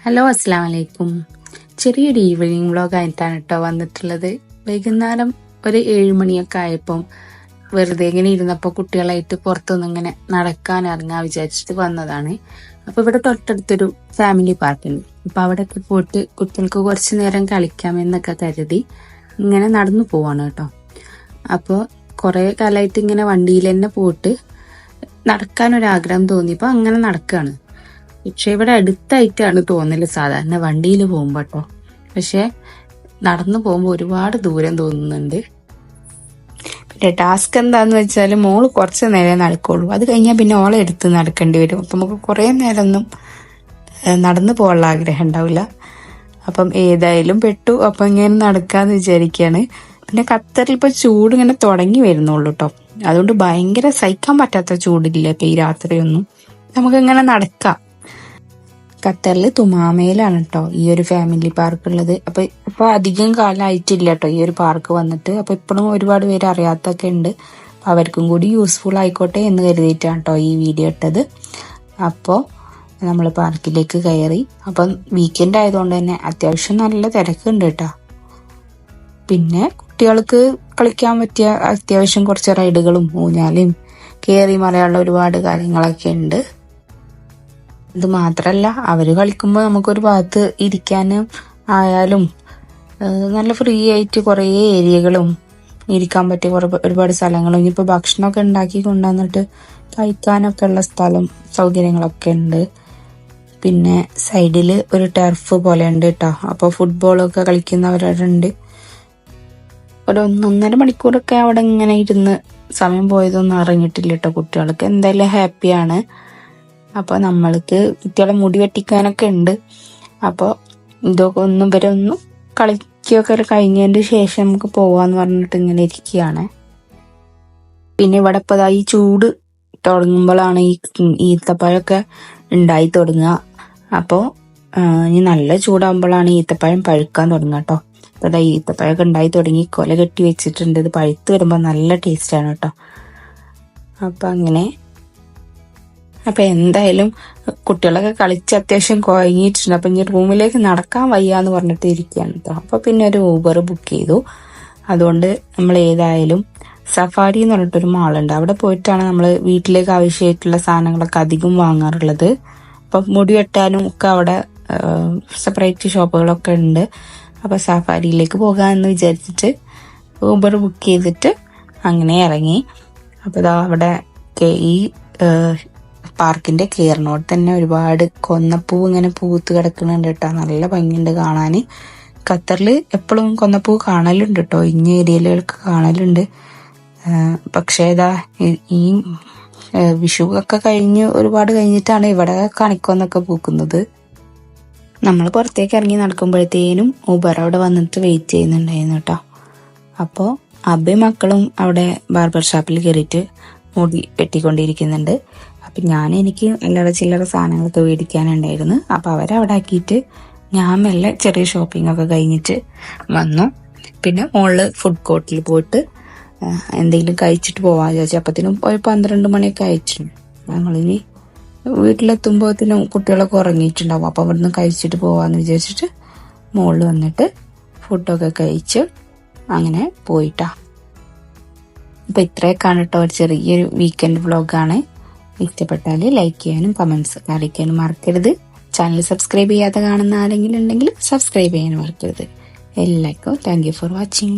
Hello, അസ്സാം വലൈക്കും. ചെറിയൊരു ഈവനിങ് വ്ളോഗ് ആയിട്ടാണ് കേട്ടോ വന്നിട്ടുള്ളത്. വൈകുന്നേരം ഒരു 7 മണിയൊക്കെ ആയപ്പം വെറുതെ ഇങ്ങനെ ഇരുന്നപ്പോൾ കുട്ടികളായിട്ട് പുറത്തൊന്നും ഇങ്ങനെ നടക്കാൻ ഇറങ്ങാൻ വിചാരിച്ചിട്ട് വന്നതാണ്. അപ്പൊ ഇവിടെ തൊട്ടടുത്തൊരു ഫാമിലി പാർക്ക് ഉണ്ട്. അപ്പൊ അവിടെയൊക്കെ പോയിട്ട് കുട്ടികൾക്ക് കുറച്ചു നേരം കളിക്കാമെന്നൊക്കെ കരുതി ഇങ്ങനെ നടന്നു പോവാണ് കേട്ടോ. അപ്പോൾ കുറെ കാലമായിട്ട് ഇങ്ങനെ വണ്ടിയിൽ തന്നെ പോയിട്ട് നടക്കാനൊരാഗ്രഹം തോന്നിയപ്പോൾ അങ്ങനെ നടക്കുകയാണ്. പക്ഷെ ഇവിടെ അടുത്തായിട്ടാണ് തോന്നല് സാധാരണ വണ്ടിയിൽ പോകുമ്പോ കേട്ടോ. പക്ഷെ നടന്നു പോകുമ്പോൾ ഒരുപാട് ദൂരം തോന്നുന്നുണ്ട്. പിന്നെ ടാസ്ക് എന്താന്ന് വെച്ചാൽ മോള് കുറച്ച് നേരം നടക്കുള്ളൂ. അത് കഴിഞ്ഞാൽ പിന്നെ ഓളെ എടുത്ത് നടക്കേണ്ടി വരും. അപ്പൊ നമുക്ക് കുറെ നേരം ഒന്നും നടന്നു പോകാനുള്ള ആഗ്രഹം ഉണ്ടാവില്ല. അപ്പം ഏതായാലും പെട്ടു. അപ്പൊ ഇങ്ങനെ നടക്കാന്ന് വിചാരിക്കാണ്. പിന്നെ ഖത്തറിൽ ഇപ്പൊ ചൂട് ഇങ്ങനെ തുടങ്ങി വരുന്നുള്ളൂ കേട്ടോ. അതുകൊണ്ട് ഭയങ്കര സഹിക്കാൻ പറ്റാത്ത ചൂടില്ല ഇപ്പൊ ഈ രാത്രിയൊന്നും. നമുക്ക് ഇങ്ങനെ നടക്കാം. ഖത്തറില് തുമാമയിലാണ് കേട്ടോ ഈ ഒരു ഫാമിലി പാർക്ക് ഉള്ളത്. അപ്പൊ അധികം കാലമായിട്ടില്ല കേട്ടോ ഈ ഒരു പാർക്ക് വന്നിട്ട്. അപ്പൊ ഇപ്പോഴും ഒരുപാട് പേര് അറിയാത്തൊക്കെ ഉണ്ട്. അവർക്കും കൂടി യൂസ്ഫുൾ ആയിക്കോട്ടെ എന്ന് കരുതിയിട്ടാണ് കേട്ടോ ഈ വീഡിയോ ഇട്ടത്. അപ്പോൾ നമ്മൾ പാർക്കിലേക്ക് കയറി. അപ്പം വീക്കെൻഡ് ആയതുകൊണ്ട് തന്നെ അത്യാവശ്യം നല്ല തിരക്കുണ്ട് കേട്ടോ. പിന്നെ കുട്ടികൾക്ക് കളിക്കാൻ പറ്റിയ അത്യാവശ്യം കുറച്ച് റൈഡുകളും ഊഞ്ഞാലും കയറി മറിയാനുള്ള ഒരുപാട് കാര്യങ്ങളൊക്കെ ഉണ്ട്. ഇത് മാത്രല്ല, അവര് കളിക്കുമ്പോൾ നമുക്കൊരു ഭാഗത്ത് ഇരിക്കാനും ആയാലും നല്ല ഫ്രീ ആയിട്ട് കുറേ ഏരിയകളും ഇരിക്കാൻ പറ്റിയ ഒരുപാട് സ്ഥലങ്ങളും ഇനിയിപ്പോ ഭക്ഷണമൊക്കെ ഉണ്ടാക്കി കൊണ്ടുവന്നിട്ട് കഴിക്കാനൊക്കെ ഉള്ള സ്ഥലം സൗകര്യങ്ങളൊക്കെ ഉണ്ട്. പിന്നെ സൈഡില് ഒരു ടർഫ് പോലെ ഉണ്ട് കേട്ടോ. അപ്പൊ ഫുട്ബോളൊക്കെ കളിക്കുന്നവരുണ്ട്. ഒരു 1.5 മണിക്കൂറൊക്കെ അവിടെ ഇങ്ങനെ ഇരുന്ന് സമയം പോയതൊന്നും അറിഞ്ഞിട്ടില്ല കേട്ടോ. കുട്ടികൾക്ക് എന്തായാലും ഹാപ്പിയാണ്. അപ്പൊ നമ്മൾക്ക് കുട്ടികളെ മുടി വെട്ടിക്കാനൊക്കെ ഉണ്ട്. അപ്പൊ ഇതൊക്കെ ഇവരെ ഒന്ന് കളിക്കൊക്കെ കഴിഞ്ഞതിന് ശേഷം നമുക്ക് പോവാന്ന് പറഞ്ഞിട്ട് ഇങ്ങനെ ഇരിക്കുകയാണ്. പിന്നെ ഇവിടെ ഇപ്പൊ ഈ ചൂട് തുടങ്ങുമ്പോഴാണ് ഈ ഈത്തപ്പഴമൊക്കെ ഉണ്ടായി തുടങ്ങുക. അപ്പോ ഇനി നല്ല ചൂടാകുമ്പോഴാണ് ഈത്തപ്പഴം പഴുക്കാൻ തുടങ്ങുക കേട്ടോ. അപ്പൊ ഈത്തപ്പഴമൊക്കെ ഉണ്ടായി തുടങ്ങി കൊല കെട്ടി വെച്ചിട്ടുണ്ട്. ഇത് പഴുത്ത് വരുമ്പോ നല്ല ടേസ്റ്റ് ആണ് കേട്ടോ. അപ്പൊ അങ്ങനെ അപ്പൊ എന്തായാലും കുട്ടികളൊക്കെ കളിച്ച് അത്യാവശ്യം കുഴങ്ങിയിട്ടുണ്ട്. അപ്പൊ ഇനി റൂമിലേക്ക് നടക്കാൻ വയ്യാന്ന് പറഞ്ഞിട്ട് ഇരിക്കുകയാണ് കേട്ടോ. അപ്പൊ പിന്നെ ഒരു ഊബർ ബുക്ക് ചെയ്തു. അതുകൊണ്ട് നമ്മൾ ഏതായാലും സഫാരി എന്ന് പറഞ്ഞിട്ടൊരു മാളുണ്ട്. അവിടെ പോയിട്ടാണ് നമ്മൾ വീട്ടിലേക്ക് ആവശ്യമായിട്ടുള്ള സാധനങ്ങളൊക്കെ അധികം വാങ്ങാറുള്ളത്. അപ്പൊ മുടി വെട്ടാനും ഒക്കെ അവിടെ സെപ്പറേറ്റ് ഷോപ്പുകളൊക്കെ ഉണ്ട്. അപ്പൊ സഫാരിയിലേക്ക് പോകാമെന്ന് വിചാരിച്ചിട്ട് ഊബർ ബുക്ക് ചെയ്തിട്ട് അങ്ങനെ ഇറങ്ങി. അപ്പൊ ഇതാ അവിടെ ഈ പാർക്കിന്റെ കയറിനോട് തന്നെ ഒരുപാട് കൊന്നപ്പൂ ഇങ്ങനെ പൂത്ത് കിടക്കുന്നുണ്ട് കേട്ടോ. നല്ല ഭംഗിയുണ്ട് കാണാന്. ഖത്തറില് എപ്പോഴും കൊന്നപ്പൂ കാണലുണ്ട് കേട്ടോ. ഇന്ന ഏരിയയിലൊക്കെ കാണലുണ്ട്. പക്ഷേ ഇതാ ഈ വിഷു ഒക്കെ കഴിഞ്ഞ് ഒരുപാട് കഴിഞ്ഞിട്ടാണ് ഇവിടെ കണിക്കൊന്നൊക്കെ പൂക്കുന്നത്. നമ്മൾ പുറത്തേക്ക് ഇറങ്ങി നടക്കുമ്പോഴത്തേനും ഊബർ അവിടെ വന്നിട്ട് വെയിറ്റ് ചെയ്യുന്നുണ്ടായിരുന്നു കേട്ടോ. അപ്പോൾ അബ്ബയും മക്കളും അവിടെ ബാർബർ ഷോപ്പിൽ കയറിയിട്ട് മുടി വെട്ടിക്കൊണ്ടിരിക്കുന്നുണ്ട്. അപ്പൊ എനിക്ക് അല്ലറ ചില്ലറ സാധനങ്ങളൊക്കെ മേടിക്കാനുണ്ടായിരുന്നു. അപ്പൊ അവരവിടെ ആക്കിയിട്ട് ഞാൻ മെല്ലെ ചെറിയ ഷോപ്പിംഗ് ഒക്കെ കഴിഞ്ഞിട്ട് വന്നു. പിന്നെ മോളില് ഫുഡ് കോർട്ടിൽ പോയിട്ട് എന്തെങ്കിലും കഴിച്ചിട്ട് പോവാന്ന് വിചാരിച്ചു. അപ്പത്തിനും ഒരു 12 മണിയൊക്കെ ആയിട്ടുണ്ട്. ഞങ്ങളിനി വീട്ടിലെത്തുമ്പോഴത്തേനും കുട്ടികളൊക്കെ ഉറങ്ങിയിട്ടുണ്ടാവും. അപ്പൊ അവിടുന്ന് കഴിച്ചിട്ട് പോവാന്ന് വിചാരിച്ചിട്ട് മോളിൽ വന്നിട്ട് ഫുഡൊക്കെ കഴിച്ച് അങ്ങനെ പോയിട്ടാ. അപ്പൊ ഇത്രയൊക്കെയാണ് കേട്ടോ ഒരു ചെറിയൊരു വീക്കെൻഡ് വ്ളോഗാണ്. ഇഷ്ടപ്പെട്ടാൽ ലൈക്ക് ചെയ്യാനും കമന്റ്സ് അറിയിക്കാനും മറക്കരുത്. ചാനൽ സബ്സ്ക്രൈബ് ചെയ്യാതെ കാണുന്ന ആരെങ്കിലും ഉണ്ടെങ്കിൽ സബ്സ്ക്രൈബ് ചെയ്യാനും മറക്കരുത്. എല്ലാവർക്കും താങ്ക് യു ഫോർ വാച്ചിങ്.